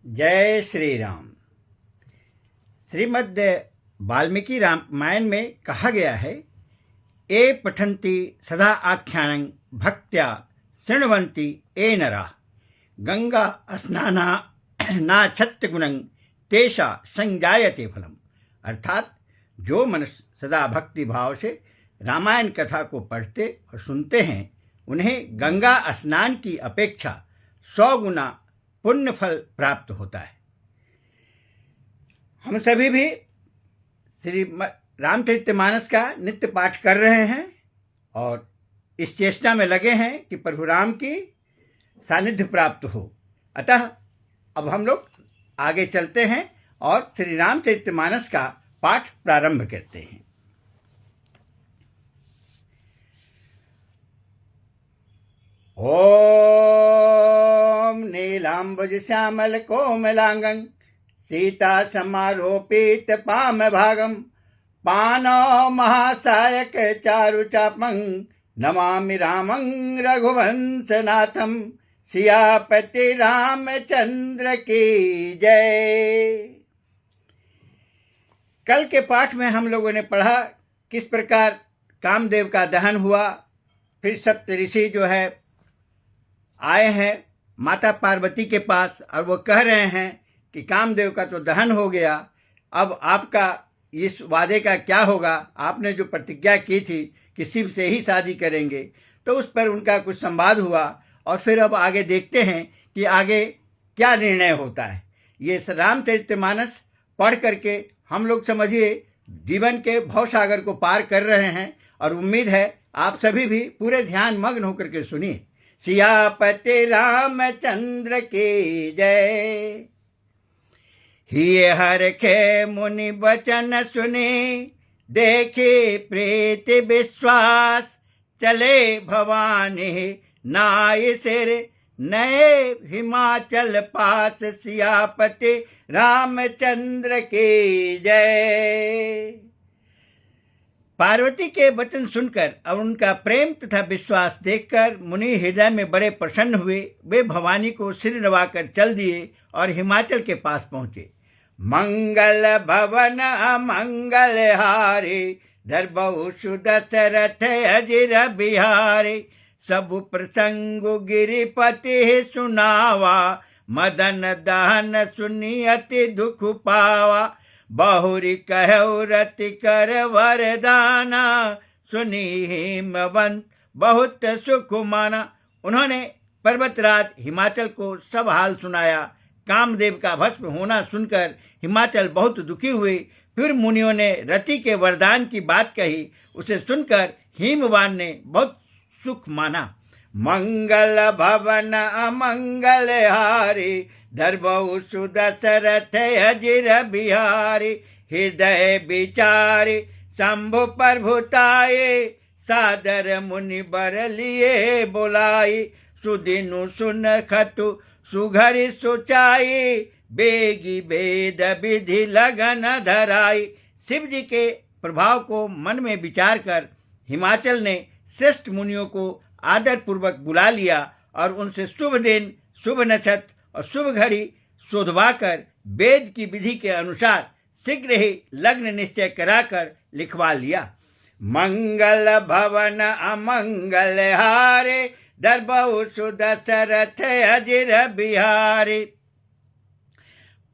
जय श्री राम। श्रीमद् वाल्मीकि रामायण में कहा गया है, ये पठन्ति सदा आख्यानं भक्त्या शृण्वन्ति ये नरा गंगा स्नाना नाछत्त गुणं तेषा संजायते फलम। अर्थात जो मनुष्य सदा भक्ति भाव से रामायण कथा को पढ़ते और सुनते हैं, उन्हें गंगा स्नान की अपेक्षा 100 गुना पुण्य फल प्राप्त होता है। हम सभी भी श्री रामचरितमानस का नित्य पाठ कर रहे हैं और इस चेष्टा में लगे हैं कि प्रभु राम की सानिध्य प्राप्त हो। अतः अब हम लोग आगे चलते हैं और श्री रामचरितमानस का पाठ प्रारंभ करते हैं। ओम नीलांबुज श्यामल कोमलांगं सीता समारोपित पाम भागं पानो महासायक चारु चापं नमामि रामं रघुवंशनाथं। सियापति रामचंद्र की जय। कल के पाठ में हम लोगों ने पढ़ा किस प्रकार कामदेव का दहन हुआ। फिर सप्तऋषि जो है आए हैं माता पार्वती के पास और वो कह रहे हैं कि कामदेव का तो दहन हो गया, अब आपका इस वादे का क्या होगा। आपने जो प्रतिज्ञा की थी कि शिव से ही शादी करेंगे, तो उस पर उनका कुछ संवाद हुआ और फिर अब आगे देखते हैं कि आगे क्या निर्णय होता है। ये रामचरितमानस पढ़ करके हम लोग समझिए जीवन के भवसागर को पार कर रहे हैं और उम्मीद है आप सभी भी पूरे ध्यान मग्न होकर के सुनिए। सियापति रामचंद्र की जय। हिय हरखे मुनि वचन सुनी देखे प्रीति विश्वास चले भवानी नाय सिर नए हिमाचल पास। सियापति रामचंद्र की जय। पार्वती के वचन सुनकर और उनका प्रेम तथा विश्वास देखकर मुनि हृदय में बड़े प्रसन्न हुए। वे भवानी को सिर नवाकर चल दिए और हिमाचल के पास पहुंचे। मंगल भवन अमंगल हारे धरबहु सुदशरथ अजिर बिहारी। सब प्रसंग गिरिपति सुनावा मदन दहन सुनी अति दुख पावा। बहुरी कहु रति कर वरदाना सुनी हिमवंत बहुत सुख माना। उन्होंने पर्वतराज हिमाचल को सब हाल सुनाया। कामदेव का भस्म होना सुनकर हिमाचल बहुत दुखी हुए। फिर मुनियों ने रति के वरदान की बात कही। उसे सुनकर हिमवान ने बहुत सुख माना। मंगल भवन अमंगल हारी धरबहु सुदशरथ अजिर बिहारी। हृदय विचारी शंभु प्रभुताये सादर मुनि बर लिए बुलाई। सुदिनु सुन खतु सुघरि सोचाई बेगी वेद विधि लगन धराई। शिव जी के प्रभाव को मन में विचार कर हिमाचल ने श्रेष्ठ मुनियों को आदर पूर्वक बुला लिया और उनसे शुभ दिन, शुभ नक्षत्र और शुभ घड़ी शोधवाकर वेद की विधि के अनुसार शीघ्र ही लग्न निश्चय कराकर लिखवा लिया। मंगल भवन अमंगल हारे धरबहु सुदशरथ अजिर बिहारी।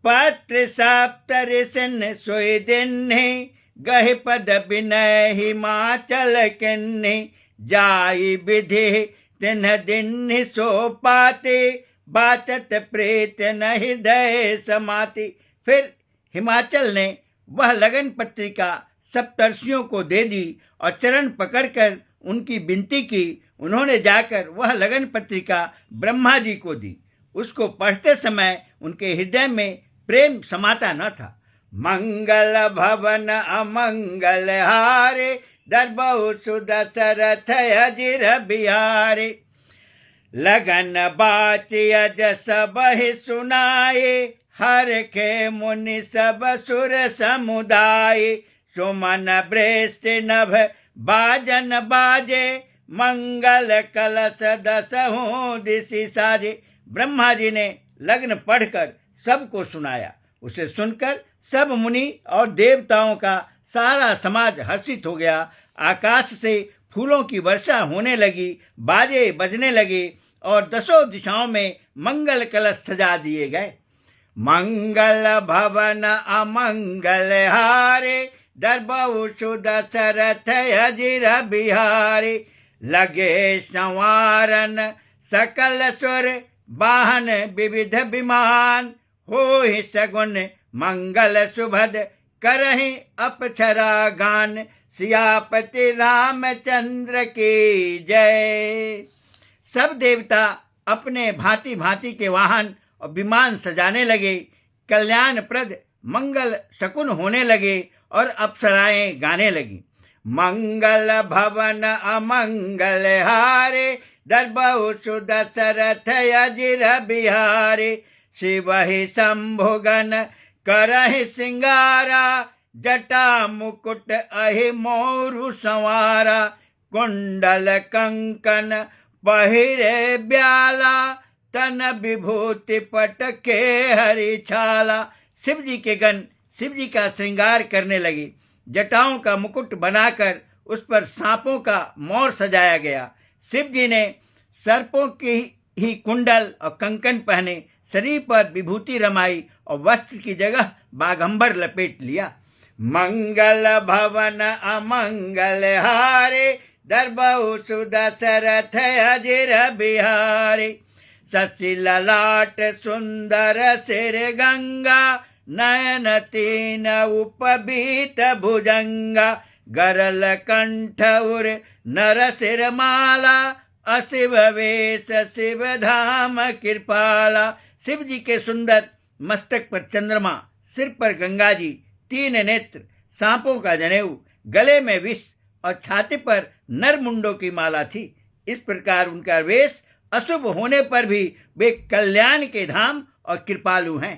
पत्र सप्तऋषिन सोई दिन्हि गहि पद विनय हिमाचल किन्हि। जाई विधि तिन्ह दिन्हि सो पाते बाचत प्रेत न हृदय समाति। फिर हिमाचल ने वह लगन पत्रिका सप्तर्षियों को दे दी और चरण पकड़कर उनकी विनती की। उन्होंने जाकर वह लगन पत्रिका ब्रह्मा जी को दी। उसको पढ़ते समय उनके हृदय में प्रेम समाता न था। मंगल भवन अमंगल हारे धरबहु सुदशरथ अजिर बिहारी। लगन बाची अज सब ही सुनाए हर के मुनि सब सुर समुदाय। सुमन ब्रेष्ट नभ बाजन बाजे मंगल कलश दसहों दिशि साजे। ब्रह्मा जी ने लग्न पढ़कर सबको सुनाया। उसे सुनकर सब मुनि और देवताओं का सारा समाज हर्षित हो गया। आकाश से फूलों की वर्षा होने लगी, बाजे बजने लगे और दसों दिशाओं में मंगल कलश सजा दिए गए। मंगल भवन अमंगल हारे, दरबऊ सुदशरथ अजिर बिहारी। लगे संवारन सकल सुर, वाहन विविध विमान। हो ही सगुन मंगल सुभद, करहि अपछरा गान। सियापति रामचंद्र की जय। सब देवता अपने भांति भांति के वाहन और विमान सजाने लगे, कल्याणप्रद मंगल शकुन होने लगे और अप्सराएं गाने लगी। मंगल भवन अमंगल हारे, दरबऊ सुदशरथ अजिर बिहारी। शिवहि शंभुगन करहि सिंगारा, जटा मुकुट अहि मोरु संवारा। कुंडल कंकन पहिरे ब्याला, तन विभूति पटके हरि छाला। शिव जी के गण शिव जी का श्रृंगार करने लगे। जटाओं का मुकुट बनाकर उस पर सांपों का मोर सजाया गया। शिव जी ने सर्पों की ही कुंडल और कंकन पहने, शरीर पर विभूति रमाई और वस्त्र की जगह बाघंबर लपेट लिया। मंगल भवन अमंगल हारे, दरबऊ सुदशरथ अजिर बिहारी। शशि ललाट सुंदर सिर गंगा, नयन तीन उपबीत भुजंगा। गरल कंठ उर नर सिर माला, अशिव वेश शिव धाम कृपाला। शिव जी के सुंदर मस्तक पर चंद्रमा, सिर पर गंगा जी, तीन नेत्र, सांपों का जनेऊ, गले में विष और छाती पर नर मुंडों की माला थी। इस प्रकार उनका वेश अशुभ होने पर भी वे कल्याण के धाम और कृपालु हैं।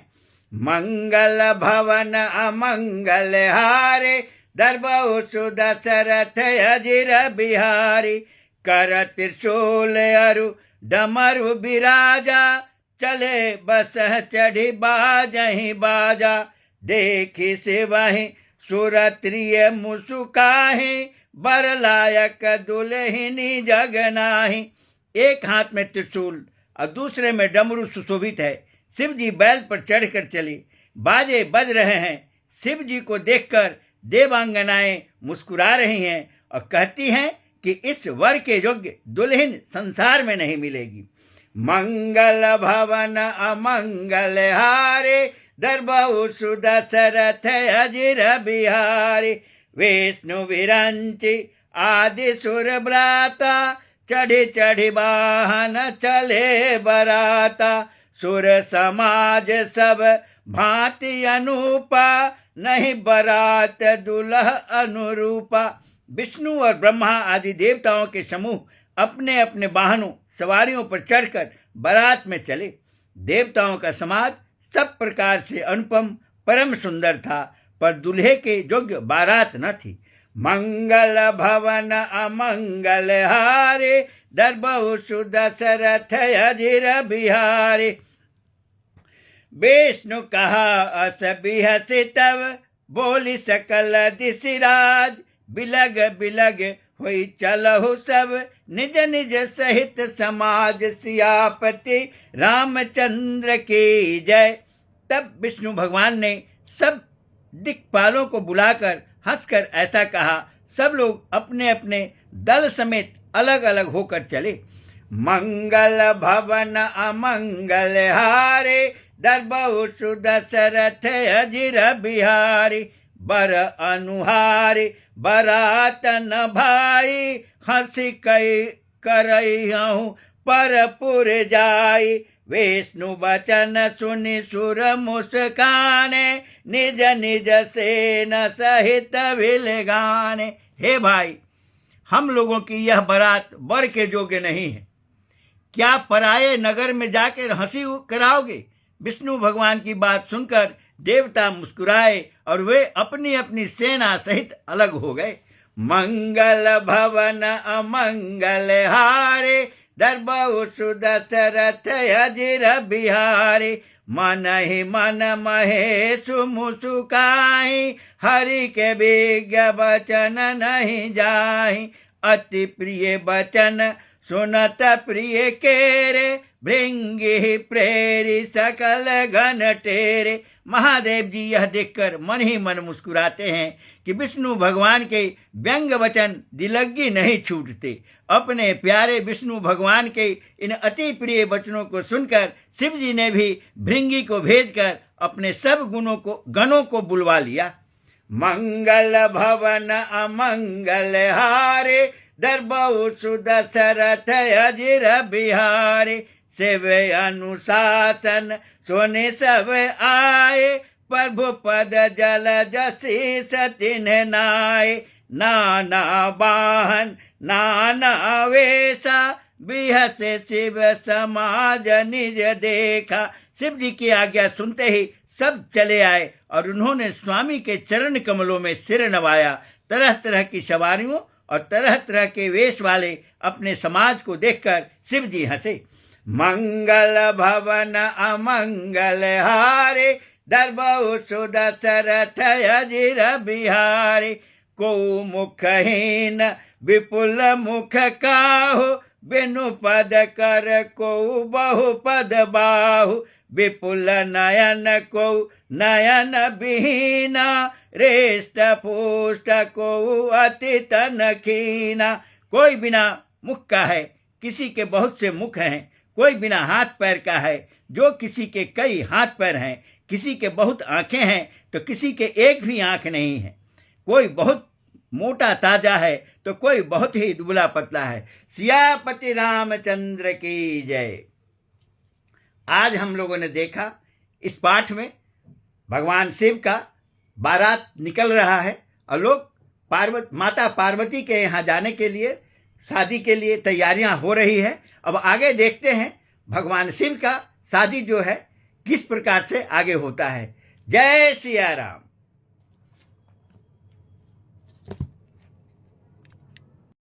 मंगल भवन अमंगल हारे, दरबऊ सुदशरथ अजिर बिहारी। कर त्रिशूल अरु डमरु बिराजा, चले बसह चढ़ी बाजहि बाजा। देखी सिवहि सुरत्रिय मुसुकाहि, बर लायक दुल्हिनी जग नाही। एक हाथ में त्रिशूल और दूसरे में डमरू सुशोभित है। शिव जी बैल पर चढ़कर चले, बाजे बज रहे हैं। शिव जी को देखकर देवांगनाएं मुस्कुरा रही हैं और कहती हैं कि इस वर के योग्य दुल्हन संसार में नहीं मिलेगी। मंगल भवन अमंगल हारे, दरबऊ सुदशरथ अजिर बिहारी। विष्णु विरंचि आदि सुर ब्राता, चढ़ी चढ़ी वाहन चले बराता। सुर समाज सब भांति अनूपा, नहीं बरात दुल्ह अनुरूपा। विष्णु और ब्रह्मा आदि देवताओं के समूह अपने अपने वाहनों सवारियों पर चढ़कर बारात में चले। देवताओं का समाज सब प्रकार से अनुपम परम सुंदर था, पर दूल्हे के योग्य बारात न थी। मंगल भवन अमंगल हारे, दरबऊ सुदशरथ अजिर बिहारी। विष्णु कहा अस बिहसि तब, बोली सकल दिशिराज। बिलग बिलग हुई चलहु सब, निज निज सहित समाज। सियापति रामचंद्र की जय। तब विष्णु भगवान ने सब दिक्पालों को बुलाकर हंसकर ऐसा कहा। सब लोग अपने अपने दल समेत अलग अलग होकर चले। मंगल भवन अमंगल हारे, दरबऊ सुदशरथ अजिर बिहारी। बर अनुहारी बरात न भाई, हंसी कई करहु परपुर जाई। विष्णु वचन सुनि सुर मुस्काने, निज निज सेन सहित विलगाने। हे भाई, हम लोगों की यह बारात वर के योग्य नहीं है। क्या पराये नगर में जाकर हंसी कराओगे? विष्णु भगवान की बात सुनकर देवता मुस्कुराए और वे अपनी अपनी सेना सहित अलग हो गए। मंगल भवन अमंगल हारे, दरबऊ सुदशरथ अजिर बिहारी। मन ही मन महेश मुसुकाई, हरि के विज्ञ वचन नहीं जाहि। अति प्रिय वचन सुनत प्रिय केरे, भृंगी प्रेरी सकल घन टेरे। महादेव जी यह देखकर मन ही मन मुस्कुराते हैं कि विष्णु भगवान के व्यंग वचन दिलग्गी नहीं छूटते। अपने प्यारे विष्णु भगवान के इन अति प्रिय वचनों को सुनकर शिव जी ने भी भृंगी को भेजकर अपने सब गणों को बुलवा लिया। मंगल भवन अमंगल हारे, दरबऊ सुदशरथ अजिर बिहारे। शिव अनुशासन सोने सब आए, प्रभु पद जल जसी सतिन नाय। नाना वाहन नाना वेशा, बिहसे शिव समाज निज देखा। शिव जी की आज्ञा सुनते ही सब चले आए और उन्होंने स्वामी के चरण कमलों में सिर नवाया। तरह तरह की सवारियों और तरह तरह के वेश वाले अपने समाज को देखकर शिव जी हंसे। मंगल भवन अमंगल हारे, दरबऊ सुदशरथ अजिर बिहारे। को मुखहीन विपुल मुख काहु, बिनु पद कर को बहु पद बाहु। विपुल नयन को नयन विहीना, रेष्ट पुष्ट को अति तन खीना। कोई बिना मुख का है, किसी के बहुत से मुख हैं। कोई बिना हाथ पैर का है, जो किसी के कई हाथ पैर हैं। किसी के बहुत आंखें हैं, तो किसी के एक भी आंख नहीं है। कोई बहुत मोटा ताजा है, तो कोई बहुत ही दुबला पतला है। सियापति रामचंद्र की जय। आज हम लोगों ने देखा इस पाठ में भगवान शिव का बारात निकल रहा है और लोग माता पार्वती के यहाँ जाने के लिए शादी के लिए तैयारियां हो रही है। अब आगे देखते हैं भगवान शिव का शादी जो है किस प्रकार से आगे होता है। जय सिया राम।